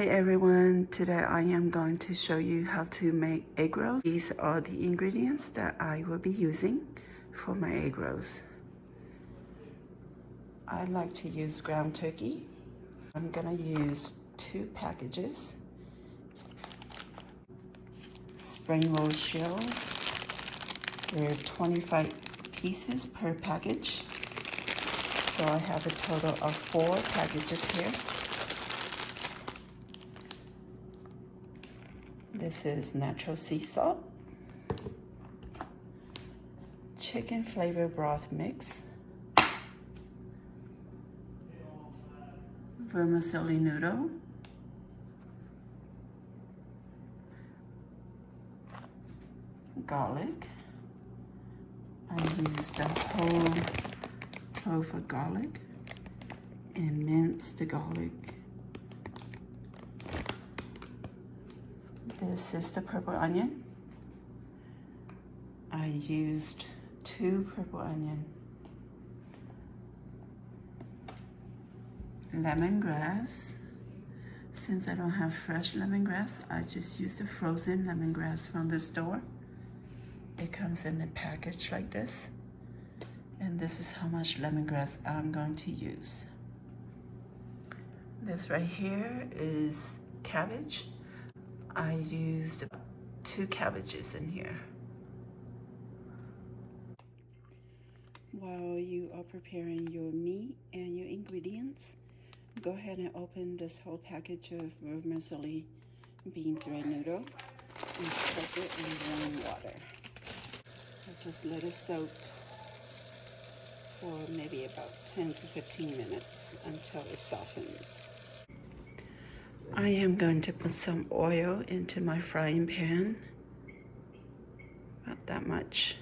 Hi everyone, today I am going to show you how to make egg rolls. These are the ingredients that I will be using for my egg rolls. I like to use ground turkey. I'm gonna use 2 packages. Spring roll shells. There are 25 pieces per package. So I have a total of 4 packages here. This is natural sea salt, chicken flavor broth mix, vermicelli noodle, garlic. I used a whole clove of garlic and minced the garlic. This is the purple onion. I used 2 purple onion. Lemongrass. Since I don't have fresh lemongrass, I just use the frozen lemongrass from the store. It comes in a package like this. And this is how much lemongrass I'm going to use. This right here is cabbage. I used 2 cabbages in here. While you are preparing your meat and your ingredients, go ahead and open this whole package of vermicelli bean thread noodle and soak it in warm water. I just let it soak for maybe about 10 to 15 minutes until it softens. I am going to put some oil into my frying pan, about that much.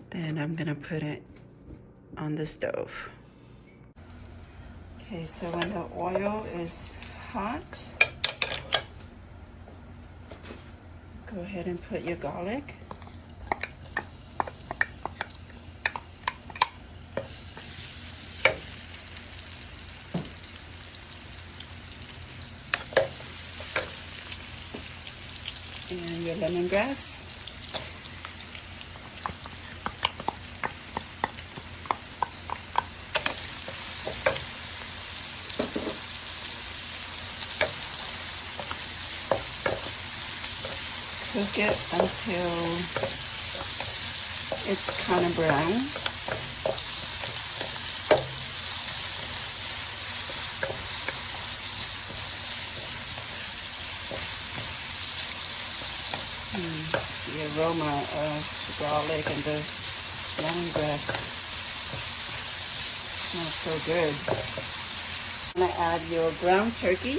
Then I'm gonna put it on the stove. Okay, so when the oil is hot, go ahead and put your garlic. And your lemongrass. Cook it until it's kind of brown. The aroma of the garlic and the lemongrass smells so good. I'm gonna add your ground turkey.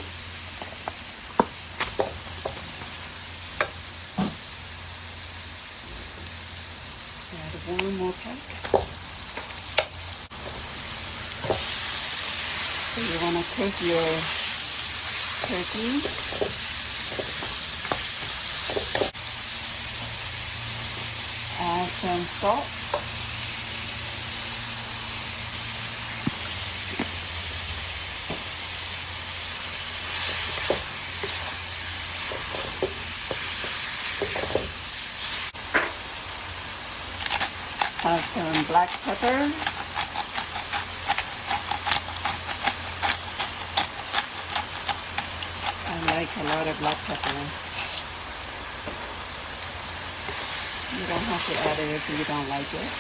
Add 1 more pack. So you wanna cook your turkey. Add some salt. Add some black pepper. I like a lot of black pepper. You don't have to add it if you don't like it.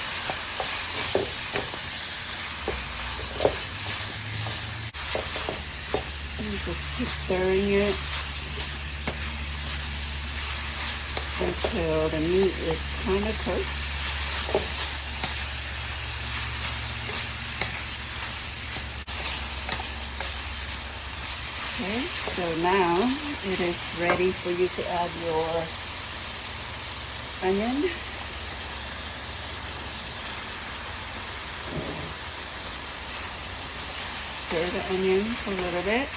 You just keep stirring it until the meat is kind of cooked. Okay, so now it is ready for you to add your onion. Stir the onion for a little bit.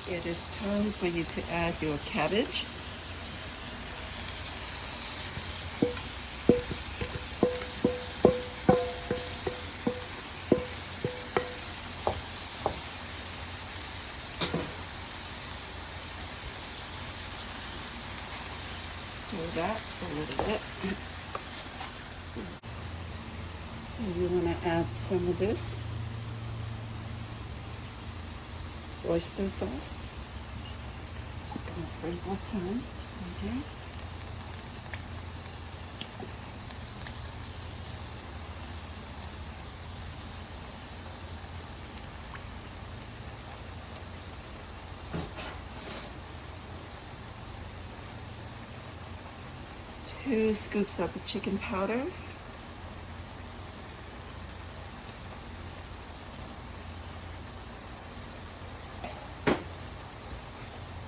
it is time for you to add your cabbage. Stir that a little bit. So you want to add some of this oyster sauce. Just gonna sprinkle some right here. Two scoops of the chicken powder.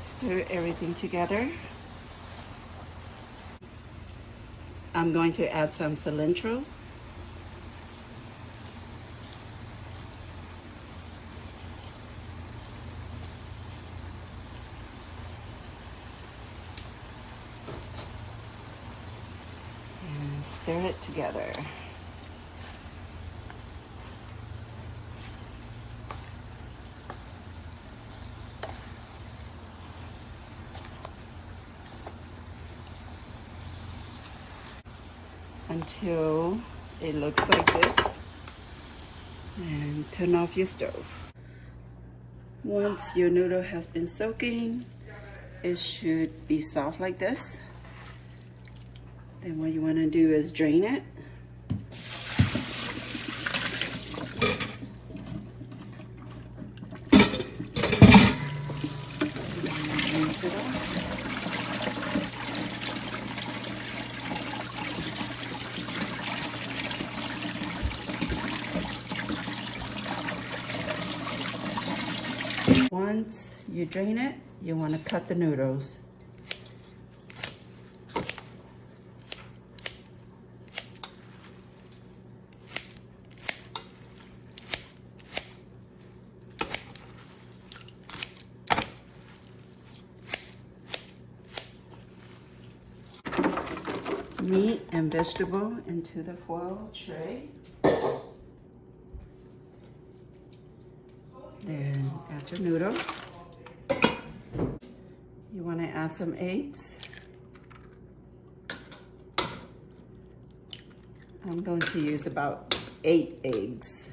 Stir everything together. I'm going to add some cilantro. And stir it together. Until it looks like this, and turn off your stove. Once your noodle has been soaking, it should be soft like this. Then what you want to do is drain it. And rinse it off. Once you drain it, you want to cut the noodles. Meat and vegetable into the foil tray. Then add your noodle. You want to add some eggs. I'm going to use about 8 eggs.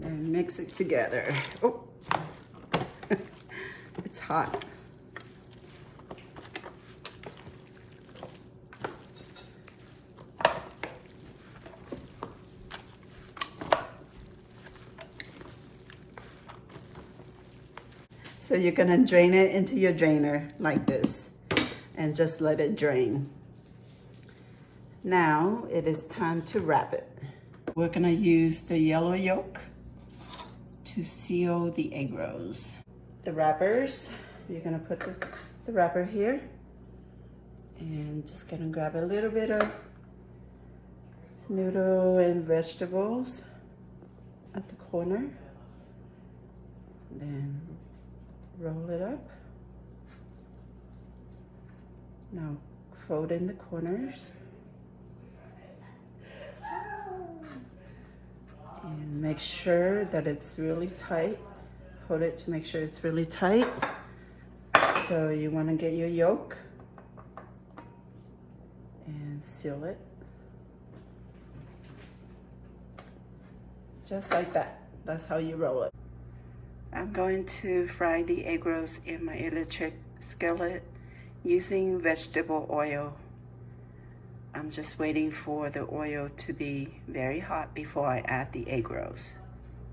And mix it together. Oh, it's hot. So you're gonna drain it into your drainer like this and just let it drain. Now it is time to wrap it. We're gonna use the yellow yolk to seal the egg rolls. The wrappers, you're gonna put the wrapper here and just gonna grab a little bit of noodle and vegetables at the corner. Then roll it up. Now fold in the corners. And make sure that it's really tight. Hold it to make sure it's really tight. So you want to get your yolk and seal it. Just like that. That's how you roll it. I'm going to fry the egg rolls in my electric skillet using vegetable oil. I'm just waiting for the oil to be very hot before I add the egg rolls.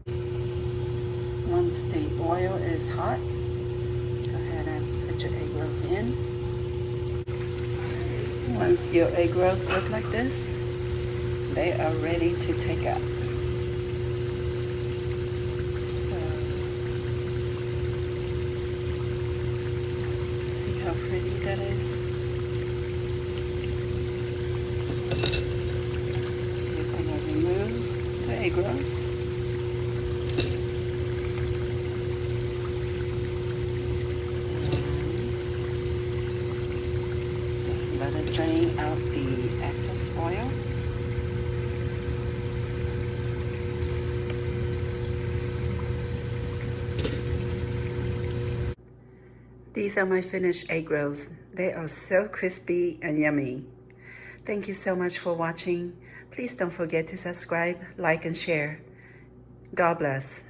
Once the oil is hot, go ahead and put your egg rolls in. Once your egg rolls look like this, they are ready to take out. So, see how pretty that is? We're going to remove the egg rolls. Just let it drain out the excess oil. These are my finished egg rolls. They are so crispy and yummy. Thank you so much for watching. Please don't forget to subscribe, like, and share. God bless.